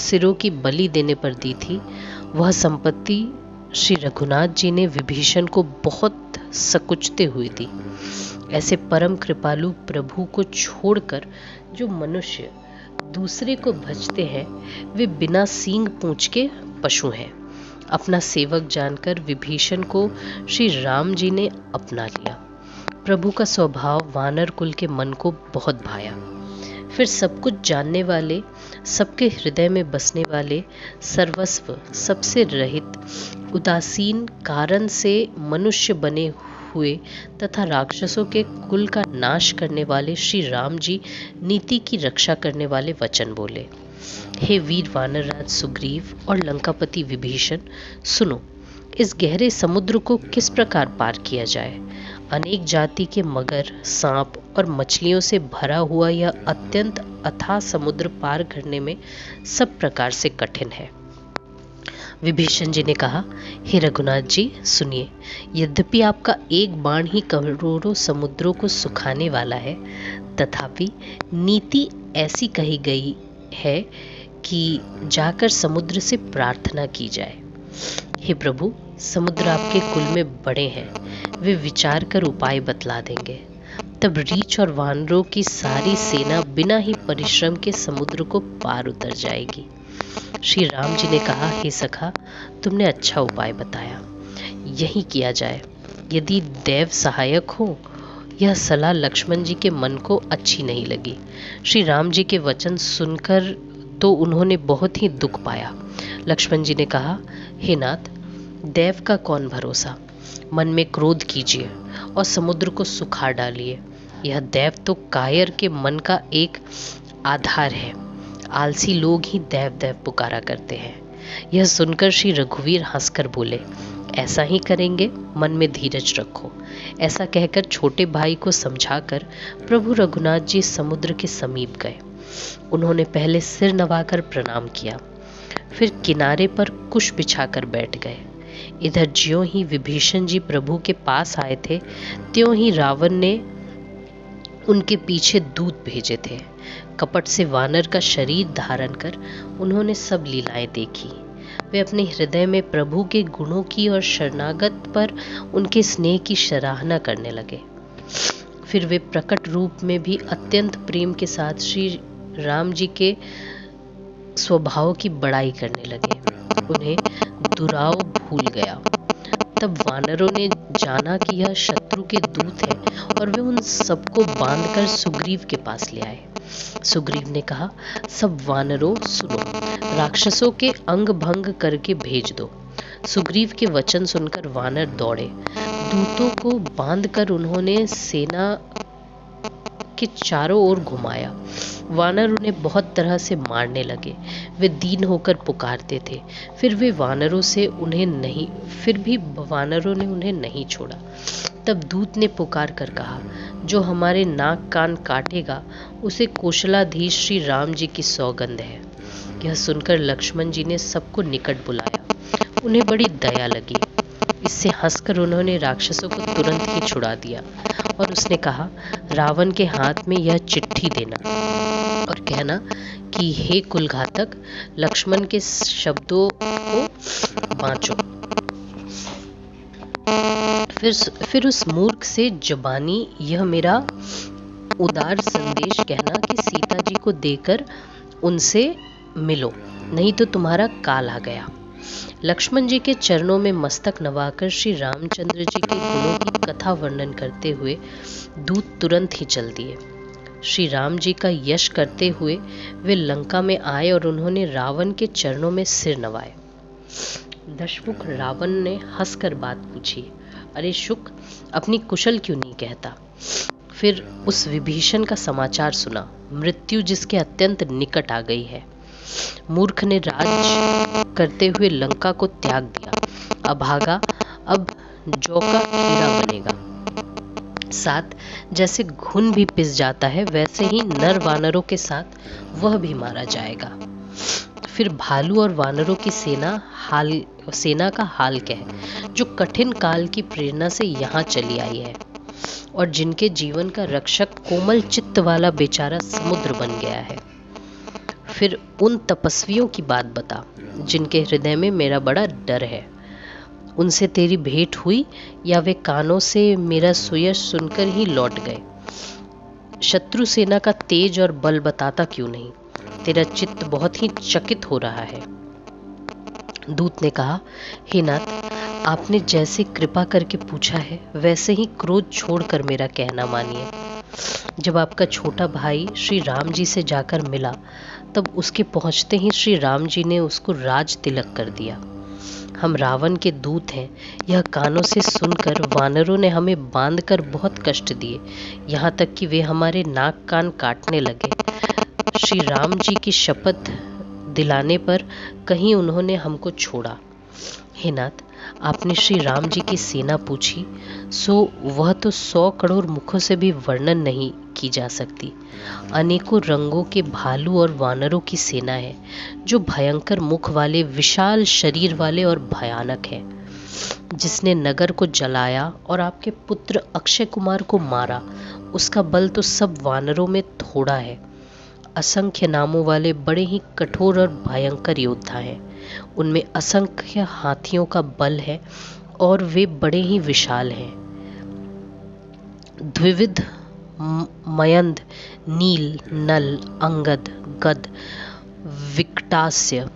सिरों की बलि देने पर दी थी, वह संपत्ति श्री रघुनाथ जी ने विभीषण को बहुत सकुचते हुए दी। ऐसे परम कृपालु प्रभु को छोड़कर जो मनुष्य दूसरे को भजते हैं, वे बिना सींग पूंछ के पशु हैं। अपना सेवक जानकर विभीषण को श्री राम जी ने अपना लिया। प्रभु का स्वभाव वानर कुल के मन को बहुत भाया। फिर सब कुछ जानने वाले, सबके हृदय में बसने वाले, सर्वस्व सबसे रहित, उदासीन कारण से मनुष्य बने हुए तथा राक्षसों के कुल का नाश करने वाले श्री राम जी नीति की रक्षा करने वाले वचन बोले। हे वीर वानरराज सुग्रीव और लंकापति विभीषण, सुनो, इस गहरे समुद्र को किस प्रकार पार किया जाए। अनेक जाति के मगर, सांप और मछलियों से भरा हुआ यह अत्यंत अथाह समुद्र पार करने में सब प्रकार से कठिन है। विभीषण जी ने कहा, हे रघुनाथ जी सुनिए, यद्यपि आपका एक बाण ही करोड़ों समुद्रों को सुखाने वाला है, तथापि नीति ऐसी कही गई है कि जाकर समुद्र से प्रार्थना की जाए। हे प्रभु, समुद्र आपके कुल में बड़े हैं, वे विचार कर उपाय बतला देंगे। तब रीछ और वानरों की सारी सेना बिना ही परिश्रम के समुद्र को पार उतर जाएगी। श्री राम जी ने कहा, हे सखा, तुमने अच्छा उपाय बताया, यही किया जाए। यदि देव सहायक हो। यह सलाह लक्ष्मण जी के मन को अच्छी नहीं लगी। श्री राम जी के वचन सुनकर तो उन्होंने बहुत ही दुख पाया। लक्ष्मण जी ने कहा, हे नाथ, देव का कौन भरोसा। मन में क्रोध कीजिए और समुद्र को सुखा डालिए। यह देव तो कायर के मन का एक आधार है। आलसी लोग ही देव देव पुकारा करते हैं। यह सुनकर श्री रघुवीर हंसकर बोले, ऐसा ही करेंगे, मन में धीरज रखो। ऐसा कहकर छोटे भाई को समझाकर प्रभु रघुनाथ जी समुद्र के समीप गए। उन्होंने पहले सिर नवाकर प्रणाम किया, फिर किनारे पर कुश बिछाकर बैठ गए। इधर ज्यों ही विभीषण जी प्रभु के पास आए थे, त्यों ही रावण ने उनके पीछे दूत भेजे थे। कपट से वानर का शरीर धारण कर उन्होंने सब लीलाएं देखी। वे अपने हृदय में प्रभु के गुणों की और शरणागत पर उनके स्नेह की सराहना करने लगे। फिर वे प्रकट रूप में भी अत्यंत प्रेम के साथ श्री राम जी के स्वभाव की बड़ाई करने लगे। उन्हें दुराव भूल गया। तब वानरों ने जाना कि यह शत्रु के दूत है और वे उन सबको बांधकर सुग्रीव के पास ले आए। सुग्रीव ने कहा, सब वानरों सुनो, राक्षसों के अंग भंग करके भेज दो। सुग्रीव के वचन सुनकर वानर दौड़े। दूतों को बांधकर उन्होंने सेना के चारों ओर घुमाया। वानर उन्हें बहुत तरह से मारने लगे। वे दीन होकर पुकारते थे, फिर भी वानरों ने उन्हें नहीं छोड़ा। तब दूत ने पुकार कर कहा, जो हमारे नाक कान काटेगा उसे कौशलाधीश श्री राम जी की सौगंध है। यह सुनकर लक्ष्मण जी ने सबको निकट बुलाया। उन्हें बड़ी दया लगी। इससे हंसकर उन्होंने राक्षसों को तुरंत ही छुड़ा दिया और उसने कहा, रावण के हाथ में यह चिट्ठी देना और कहना कि हे कुलघातक, लक्ष्मण के शब्दों को बाँचो। फिर उस मूर्ख से जबानी यह मेरा उदार संदेश कहना कि सीता जी को देकर उनसे मिलो, नहीं तो तुम्हारा काल आ गया। लक्ष्मण जी के चरणों में मस्तक नवाकर श्री रामचंद्र जी के गुणों की कथा वर्णन करते हुए दूत तुरंत ही चल दिए। श्री राम जी का यश करते हुए वे लंका में आए और उन्होंने रावण के चरणों में सिर नवाए। दशमुख रावण ने हंसकर बात पूछी, अरे शुक, अपनी कुशल क्यों नहीं कहता। फिर उस विभीषण का समाचार सुना, मृत्यु जिसके अत्यंत निकट आ गई है। मूर्ख ने राज करते हुए लंका को त्याग दिया, अभागा अब जौ का कीड़ा बनेगा। साथ जैसे घुन भी पिस जाता है, वैसे ही नर वानरों के साथ वह भी मारा जाएगा। फिर भालू और वानरों की सेना का हाल क्या है, जो कठिन काल की प्रेरणा से यहाँ चली आई है और जिनके जीवन का रक्षक कोमल चित्त वाला बेचारा समुद्र बन गया है। फिर उन तपस्वियों की बात बता, जिनके हृदय में मेरा बड़ा डर है। उनसे तेरी भेंट हुई या वे कानों से मेरा सुयश सुनकर ही लौट गए। शत्रु सेना का तेज और बल बताता क्यों नहीं। तेरा चित्त बहुत ही चकित हो रहा है। दूत ने कहा, हे नाथ, आपने जैसे कृपा करके पूछा है, वैसे ही क्रोध छोड़कर मेरा कहना मानिए। जब आपका छोटा भाई श्री राम जी से जाकर मिला, तब उसके पहुंचते ही श्री राम जी ने उसको राज तिलक कर दिया। हम रावण के दूत हैं, यह कानों से सुनकर वानरों ने हमें बांधकर बहुत कष्ट दिए, यहाँ तक कि वे हमारे नाक कान काटने लगे। श्री राम जी की शपथ दिलाने पर कहीं उन्होंने हमको छोड़ा। हे नाथ, आपने श्री राम जी की सेना पूछी, सो वह तो 100 करोड़ मुखों से भी वर्णन नहीं की जा सकती। अनेकों रंगों के भालू और वानरों की सेना है, जो भयंकर मुख वाले, विशाल शरीर वाले और भयानक है। जिसने नगर को जलाया और आपके पुत्र अक्षय कुमार को मारा, उसका बल तो सब वानरों में थोड़ा है। असंख्य नामों वाले बड़े ही कठोर और भयंकर योद्धा हैं। उनमें असंख्य हाथियों का बल है और वे बड़े ही विशाल हैं। द्विविध, मयंद, नील, नल, अंगद, गद, विकटास्य,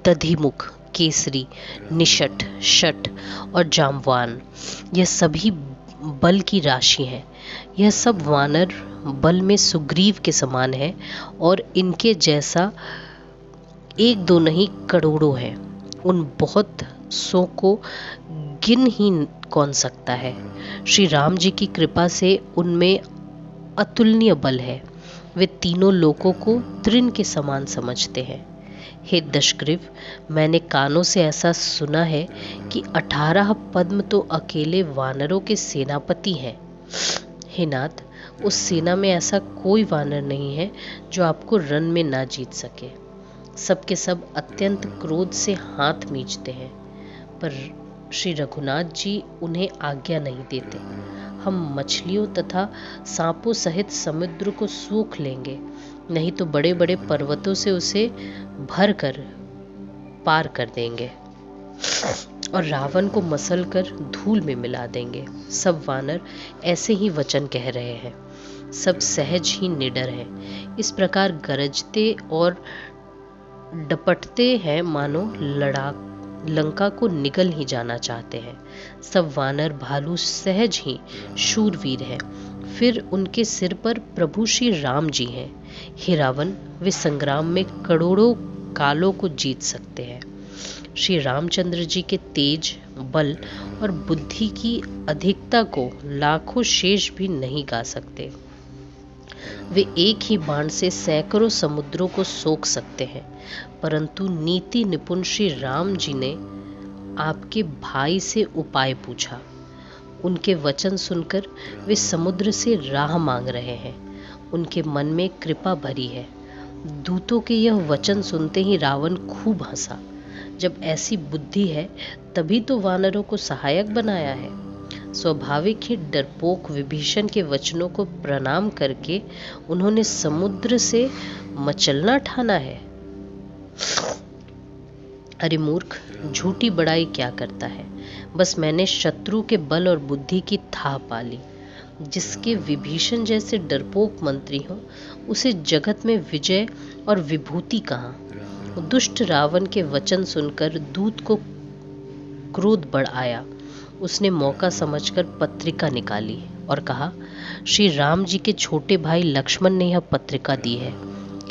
दधिमुख, केसरी, निषट, शठ और जाम्बवान, यह सभी बल की राशि हैं। यह सब वानर बल में सुग्रीव के समान है और इनके जैसा एक दो नहीं करोड़ों है। उन बहुत सौ को गिन ही कौन सकता है। श्री राम जी की कृपा से उनमें अतुलनीय बल है। वे तीनों लोकों को तृण के समान समझते हैं। हे दशग्रीव, मैंने कानों से ऐसा सुना है कि 18 पद्म तो अकेले वानरों के सेनापति हैं। हे नाथ, उस सेना में ऐसा कोई वानर नहीं है जो आपको रण में ना जीत सके। सबके सब अत्यंत क्रोध से हाथ मींचते हैं, पर श्री रघुनाथ जी उन्हें आज्ञा नहीं देते। हम मछलियों तथा सांपों सहित समुद्र को सूख लेंगे, नहीं तो बड़े बड़े पर्वतों से उसे भर कर पार कर देंगे और रावण को मसल कर धूल में मिला देंगे। सब वानर ऐसे ही वचन कह रहे हैं, सब सहज ही निडर हैं। इस प्रकार गरजते और डपटते हैं मानो लंका को निगल ही जाना चाहते हैं। सब वानर भालू सहज ही शूरवीर हैं। फिर उनके सिर पर प्रभु श्री राम जी हैं। हे रावण, वे संग्राम में करोड़ों कालों को जीत सकते हैं। श्री रामचंद्र जी के तेज, बल और बुद्धि की अधिकता को लाखों शेष भी नहीं गा सकते। वे एक ही बाण से सैकड़ों समुद्रों को सोख सकते हैं, परंतु नीति निपुण श्री राम जी ने आपके भाई से उपाय पूछा। उनके वचन सुनकर वे समुद्र से राह मांग रहे हैं। उनके मन में कृपा भरी है। दूतों के यह वचन सुनते ही रावण खूब हंसा। जब ऐसी बुद्धि है तभी तो वानरों को सहायक बनाया है। स्वाभाविक ही डरपोक विभीषण के वचनों को प्रणाम करके उन्होंने समुद्र से मचलना ठाना है। अरे मूर्ख, झूठी बड़ाई क्या करता है। बस मैंने शत्रु के बल और बुद्धि की था पाली। जिसके विभीषण जैसे डरपोक मंत्री हो, उसे जगत में विजय और विभूति कहाँ। दुष्ट रावण के वचन सुनकर दूत को क्रोध बढ़ आया। उसने मौका समझकर पत्रिका निकाली और कहा, श्री राम जी के छोटे भाई लक्ष्मण ने यह पत्रिका दी है।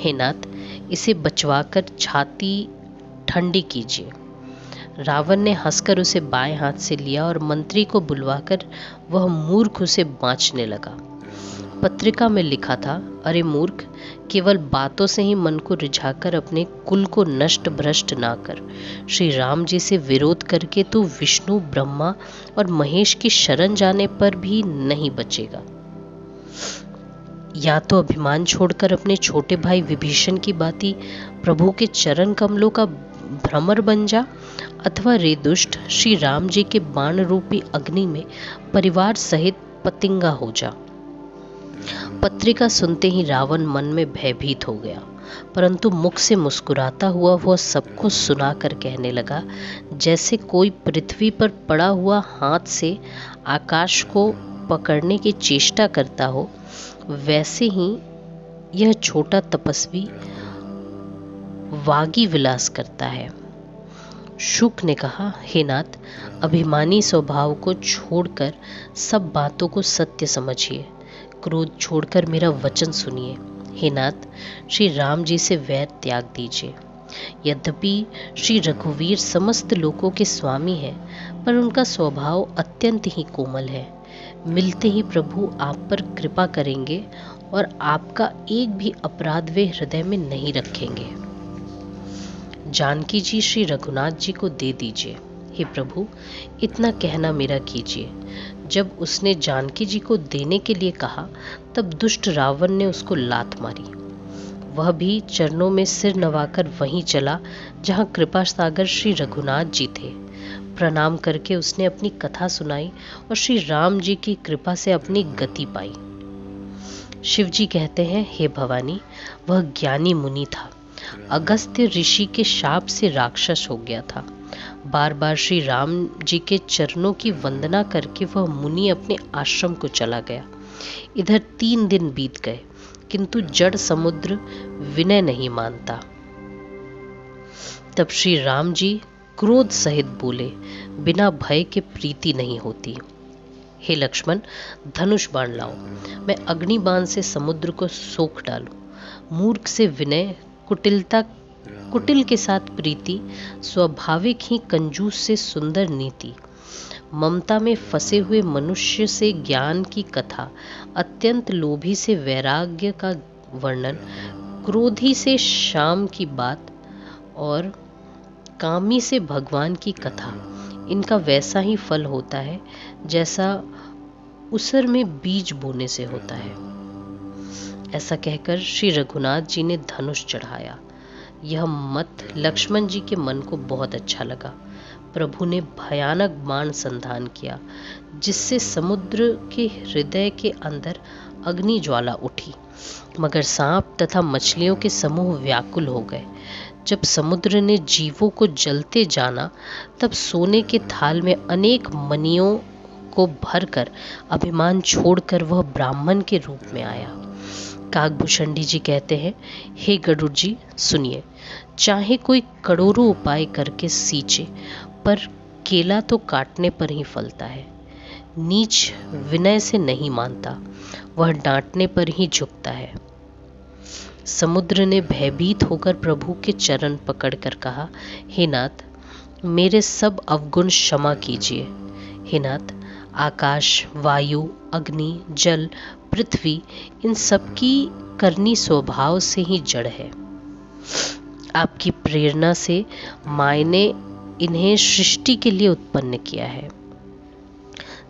हे नाथ, इसे बचवाकर छाती ठंडी कीजिए। रावण ने हंसकर उसे बाएं हाथ से लिया और मंत्री को बुलवाकर वह मूर्ख उसे बांचने लगा। पत्रिका में लिखा था, अरे मूर्ख, केवल बातों से ही मन को रिझाकर अपने कुल को नष्ट भ्रष्ट ना कर। श्री राम जी से विरोध करके तू विष्णु, ब्रह्मा और महेश की शरण जाने पर भी नहीं बचेगा। या तो अभिमान छोड़कर अपने छोटे भाई विभीषण की बाती प्रभु के चरण कमलों का भ्रमर बन जा, अथवा रे दुष्ट, श्री राम जी के बाण रूपी अग्नि में परिवार सहित पतिंगा हो जा। पत्रिका सुनते ही रावण मन में भयभीत हो गया, परंतु मुख से मुस्कुराता हुआ वह सबको सुनाकर कहने लगा, जैसे कोई पृथ्वी पर पड़ा हुआ हाथ से आकाश को पकड़ने की चेष्टा करता हो, वैसे ही यह छोटा तपस्वी वागी विलास करता है। शुक ने कहा, हे नाथ, अभिमानी स्वभाव को छोड़कर सब बातों को सत्य समझिए। क्रोध छोड़कर मेरा वचन सुनिए। हे नाथ, श्री राम जी से वैर त्याग दीजिए। यद्यपि श्री रघुवीर समस्त लोकों के स्वामी हैं, पर उनका स्वभाव अत्यंत ही कोमल है। मिलते ही प्रभु आप पर कृपा करेंगे और आपका एक भी अपराध वे हृदय में नहीं रखेंगे। जानकी जी श्री रघुनाथ जी को दे दीजिए। हे प्रभु, इतना कहना मेरा कीजिए। जब उसने जानकी जी को देने के लिए कहा, तब दुष्ट रावण ने उसको लात मारी। वह भी चरणों में सिर नवाकर वहीं चला जहां कृपा सागर श्री रघुनाथ जी थे। प्रणाम करके उसने अपनी कथा सुनाई और श्री राम जी की कृपा से अपनी गति पाई। शिव जी कहते हैं, हे भवानी, वह ज्ञानी मुनि था। अगस्त्य ऋषि के शाप से राक्षस हो गया था। बार बार श्री राम जी के चरणों की वंदना करके वह मुनि अपने आश्रम को चला गया। इधर 3 दिन बीत गए, किंतु जड़ समुद्र विनय नहीं मानता। तब श्री राम जी क्रोध सहित बोले, बिना भय के प्रीति नहीं होती। हे लक्ष्मण, धनुष बाण लाओ, मैं अग्नि बाण से समुद्र को सोख डालूं। मूर्ख से विनय, कुटिल के साथ प्रीति, स्वाभाविक ही कंजूस से सुंदर नीति। ममता में फंसे हुए मनुष्य से ज्ञान की कथा, अत्यंत लोभी से वैराग्य का वर्णन, क्रोधी से शाम की बात और कामी से भगवान की कथा, इनका वैसा ही फल होता है जैसा उसर में बीज बोने से होता है। ऐसा कहकर श्री रघुनाथ जी ने धनुष चढ़ाया। यह मत लक्ष्मण जी के मन को बहुत अच्छा लगा। प्रभु ने भयानक बाण संधान किया, जिससे समुद्र के हृदय के अंदर अग्नि ज्वाला उठी, मगर सांप तथा मछलियों के समूह व्याकुल हो गए। जब समुद्र ने जीवों को जलते जाना, तब सोने के थाल में अनेक मणियों को भरकर अभिमान छोड़कर वह ब्राह्मण के रूप में आया। काकभूषणी जी कहते हैं, हे गरुड़ जी सुनिए, चाहे कोई करोड़ों उपाय करके सींचे, पर केला तो काटने पर ही फलता है। नीच विनय से नहीं मानता, वह डांटने पर ही झुकता है। समुद्र ने भयभीत होकर प्रभु के चरण पकड़कर कहा, हे नाथ, मेरे सब अवगुण क्षमा कीजिए। हे नाथ, आकाश, वायु, अग्नि, जल, पृथ्वी, इन सब की करनी स्वभाव से ही जड़ है। आपकी प्रेरणा से माय ने इन्हें सृष्टि के लिए उत्पन्न किया है।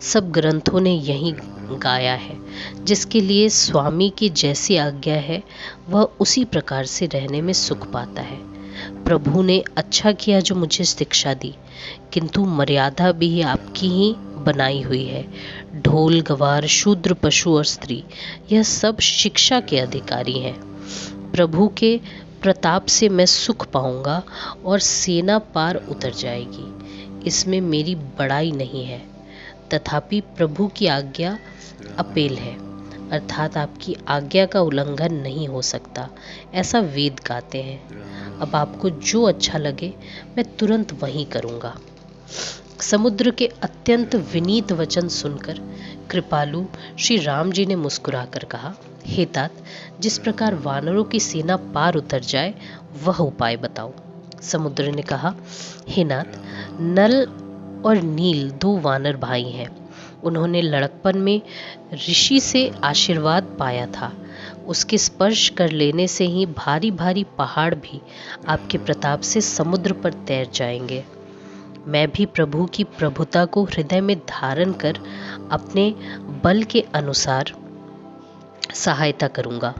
सब ग्रंथों ने यही गाया है। जिसके लिए स्वामी की जैसी आज्ञा है, वह उसी प्रकार से रहने में सुख पाता है। प्रभु ने अच्छा किया जो मुझे शिक्षा दी, किंतु मर्यादा भी आपकी ही बनाई हुई है। ढोल, गवार, शूद्र, पशु और स्त्री, यह सब शिक्षा के अधिकारी हैं। प्रभु के प्रताप से मैं सुख पाऊंगा और सेना पार उतर जाएगी, इसमें मेरी बड़ाई नहीं है। तथापि प्रभु की आज्ञा अपेल है, अर्थात आपकी आज्ञा का उल्लंघन नहीं हो सकता, ऐसा वेद गाते हैं। अब आपको जो अच्छा लगे मैं तुरंत वही करूँगा। समुद्र के अत्यंत विनीत वचन सुनकर कृपालु श्री राम जी ने मुस्कुराकर कहा, हे तात, जिस प्रकार वानरों की सेना पार उतर जाए वह उपाय बताओ। समुद्र ने कहा, हे नाथ, नल और नील दो वानर भाई हैं। उन्होंने लड़कपन में ऋषि से आशीर्वाद पाया था। उसके स्पर्श कर लेने से ही भारी भारी पहाड़ भी आपके प्रताप से समुद्र पर तैर जाएंगे। मैं भी प्रभु की प्रभुता को हृदय में धारण कर अपने बल के अनुसार सहायता करूंगा।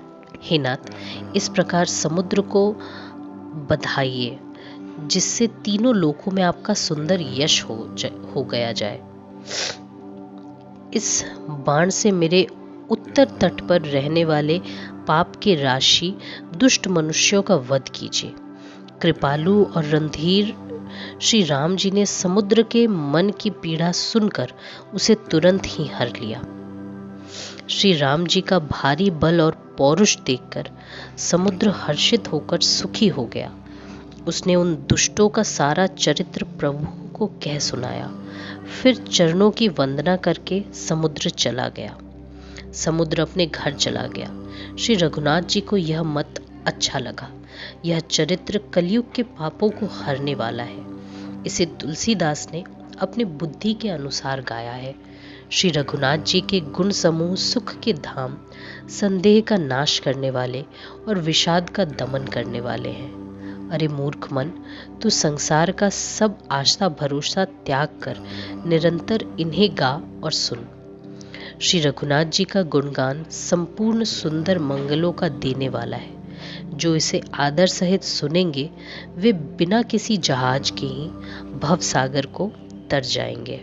हे नाथ, इस प्रकार समुद्र को बधाइए, जिससे तीनों लोकों में आपका सुंदर यश हो गया जाए। इस बाण से मेरे उत्तर तट पर रहने वाले पाप के राशि दुष्ट मनुष्यों का वध कीजिए। कृपालु और रणधीर श्री राम जी ने समुद्र के मन की पीड़ा सुनकर उसे तुरंत ही हर लिया। श्री राम जी का भारी बल और पौरुष देखकर समुद्र हर्षित होकर सुखी हो गया। उसने उन दुष्टों का सारा चरित्र प्रभु को कह सुनाया, फिर चरणों की वंदना करके समुद्र चला गया। समुद्र अपने घर चला गया। श्री रघुनाथ जी को यह मत अच्छा लगा। यह चरित्र कलयुग के पापों को हरने वाला है। इसे तुलसीदास ने अपनी बुद्धि के अनुसार गाया है। श्री रघुनाथ जी के गुण समूह सुख के धाम, संदेह का नाश करने वाले और विषाद का दमन करने वाले हैं। अरे मूर्ख मन, तू संसार का सब आशा भरोसा त्याग कर निरंतर इन्हें गा और सुन। श्री रघुनाथ जी का गुणगान संपूर्ण सुंदर मंगलों का देने वाला है। जो इसे आदर सहित सुनेंगे वे बिना किसी जहाज के ही भवसागर को तर जाएंगे।